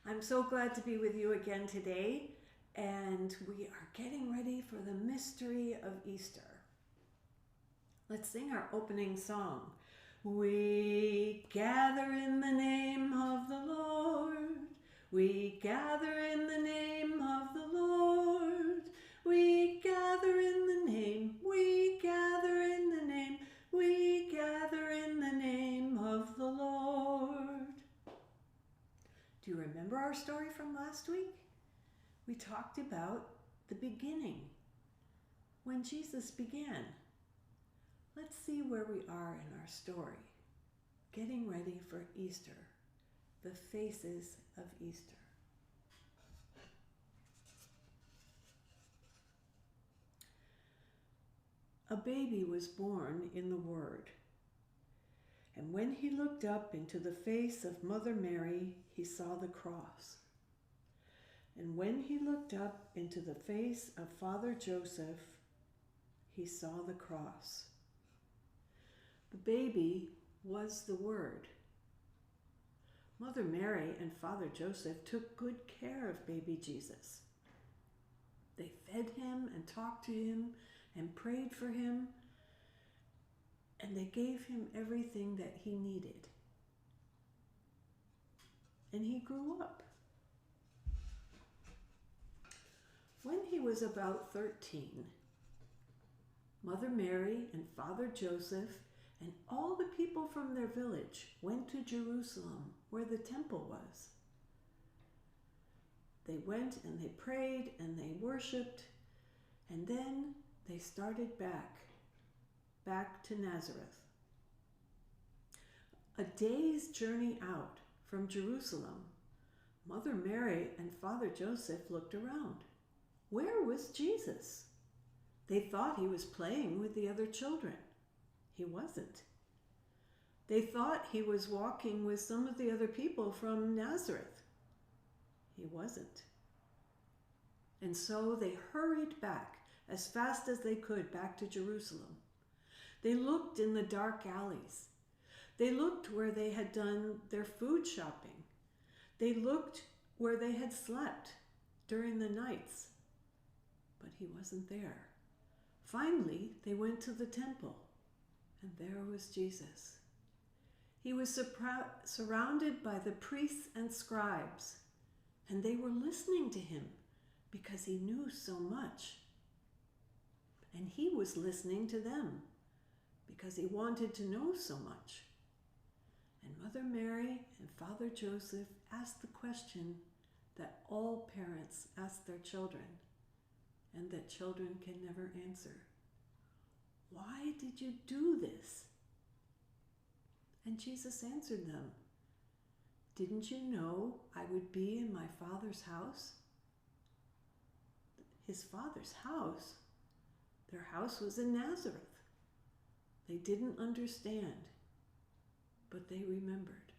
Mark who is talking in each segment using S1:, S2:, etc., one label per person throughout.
S1: I'm so glad to be with you again today, and we are getting ready for the mystery of Easter. Let's sing our opening song. We gather in the name of the Lord. We gather in the name of the Lord. We gather in the name. We gather in the name. We gather in the name of the Lord. Do you remember our story from last week? We talked about the beginning, when Jesus began. Let's see where we are in our story, getting ready for Easter, the faces of Easter. A baby was born in the Word. And when he looked up into the face of Mother Mary, he saw the cross. And when he looked up into the face of Father Joseph, he saw the cross. The baby was the Word. Mother Mary and Father Joseph took good care of baby Jesus. They fed him and talked to him and prayed for him, and they gave him everything that he needed. And he grew up. When he was about 13, Mother Mary and Father Joseph and all the people from their village went to Jerusalem, where the temple was. They went and they prayed and they worshiped, and then they started back to Nazareth. A day's journey out from Jerusalem, Mother Mary and Father Joseph looked around. Where was Jesus? They thought he was playing with the other children. He wasn't. They thought he was walking with some of the other people from Nazareth. He wasn't. And so they hurried back as fast as they could back to Jerusalem. They looked in the dark alleys. They looked where they had done their food shopping. They looked where they had slept during the nights. But he wasn't there. Finally, they went to the temple, and there was Jesus. He was surrounded by the priests and scribes, and they were listening to him because he knew so much. And he was listening to them because he wanted to know so much. And Mother Mary and Father Joseph asked the question that all parents ask their children, and that children can never answer. Why did you do this? And Jesus answered them, didn't you know I would be in my Father's house? His Father's house? Their house was in Nazareth. They didn't understand, but they remembered.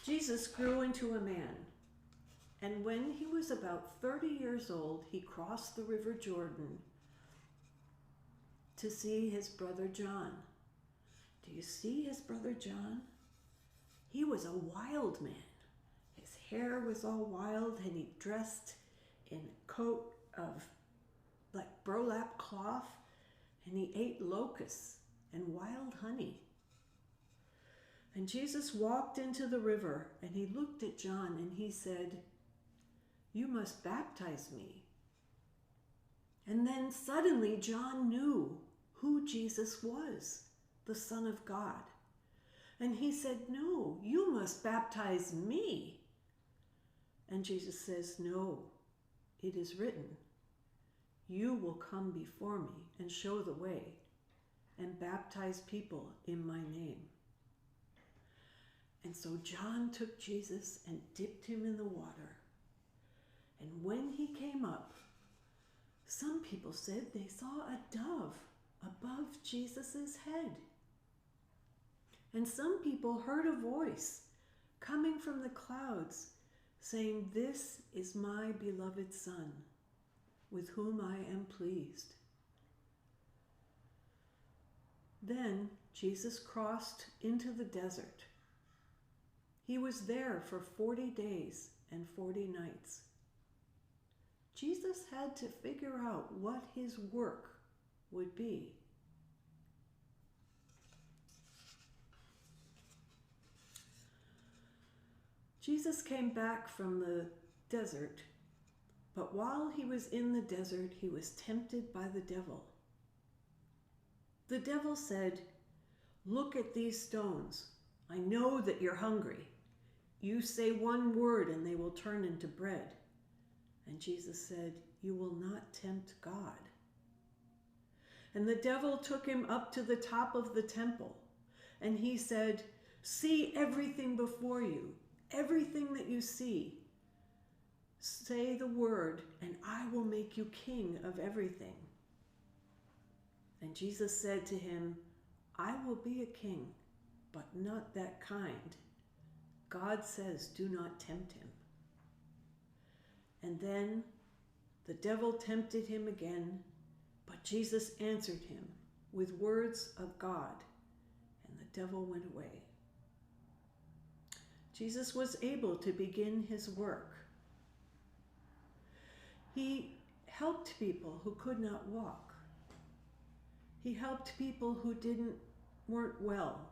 S1: Jesus grew into a man, and when he was about 30 years old, he crossed the River Jordan to see his brother John. Do you see his brother John? He was a wild man. His hair was all wild, and he dressed in a coat of like burlap cloth, and he ate locusts and wild honey. And Jesus walked into the river, and he looked at John, and he said, you must baptize me. And then suddenly John knew who Jesus was, the Son of God. And he said, no, you must baptize me. And Jesus says, no, it is written, you will come before me and show the way and baptize people in my name. And so John took Jesus and dipped him in the water. And when he came up, some people said they saw a dove above Jesus' head. And some people heard a voice coming from the clouds saying, this is my beloved Son, with whom I am pleased. Then Jesus crossed into the desert. He was there for 40 days and 40 nights. Jesus had to figure out what his work would be. Jesus came back from the desert, but while he was in the desert, he was tempted by the devil. The devil said, "Look at these stones. I know that you're hungry. You say one word and they will turn into bread." And Jesus said, "You will not tempt God." And the devil took him up to the top of the temple, and he said, "See everything before you, everything that you see. Say the word, and I will make you king of everything." And Jesus said to him, "I will be a king, but not that kind. God says, do not tempt him." And then the devil tempted him again, but Jesus answered him with words of God, and the devil went away. Jesus was able to begin his work. He helped people who could not walk. He helped people who weren't well.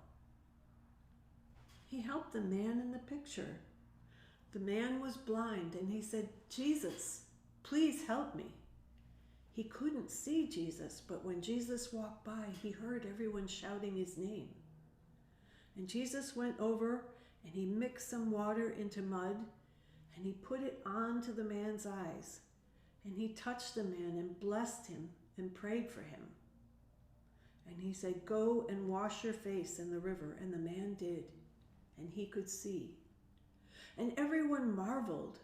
S1: He helped the man in the picture. The man was blind, and he said, "Jesus, please help me." He couldn't see Jesus, but when Jesus walked by, he heard everyone shouting his name. And Jesus went over and he mixed some water into mud and he put it onto the man's eyes. And he touched the man and blessed him and prayed for him. And he said, "Go and wash your face in the river." And the man did, and he could see. And everyone marveled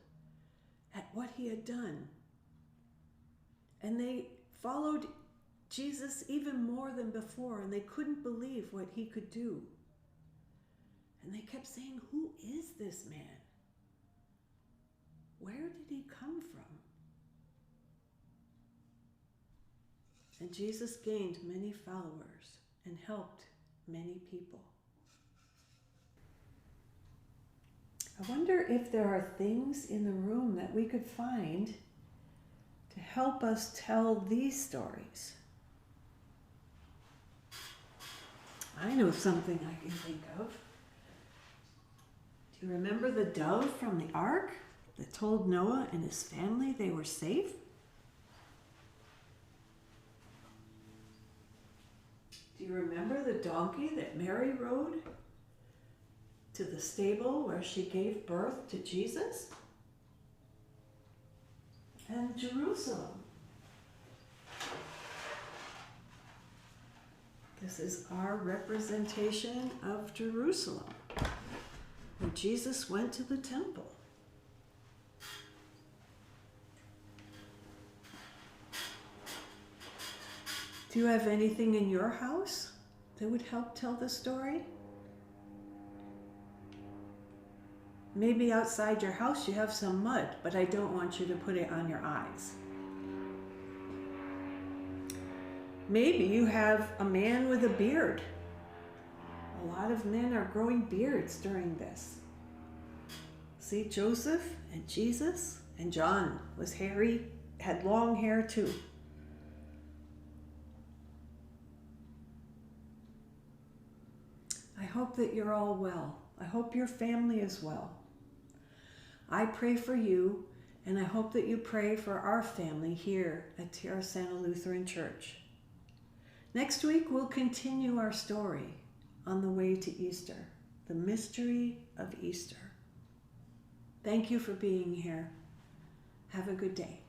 S1: at what he had done. And they followed Jesus even more than before, and they couldn't believe what he could do. And they kept saying, "Who is this man? Where did he come from?" And Jesus gained many followers and helped many people. I wonder if there are things in the room that we could find to help us tell these stories. I know something I can think of. Do you remember the dove from the ark that told Noah and his family they were safe? Do you remember the donkey that Mary rode to the stable where she gave birth to Jesus? And Jerusalem. This is our representation of Jerusalem, where Jesus went to the temple. Do you have anything in your house that would help tell the story? Maybe outside your house you have some mud, but I don't want you to put it on your eyes. Maybe you have a man with a beard. A lot of men are growing beards during this. See, Joseph and Jesus and John was hairy, had long hair too. I hope that you're all well. I hope your family is well. I pray for you, and I hope that you pray for our family here at Terrasana Lutheran Church. Next week, we'll continue our story on the way to Easter, the mystery of Easter. Thank you for being here. Have a good day.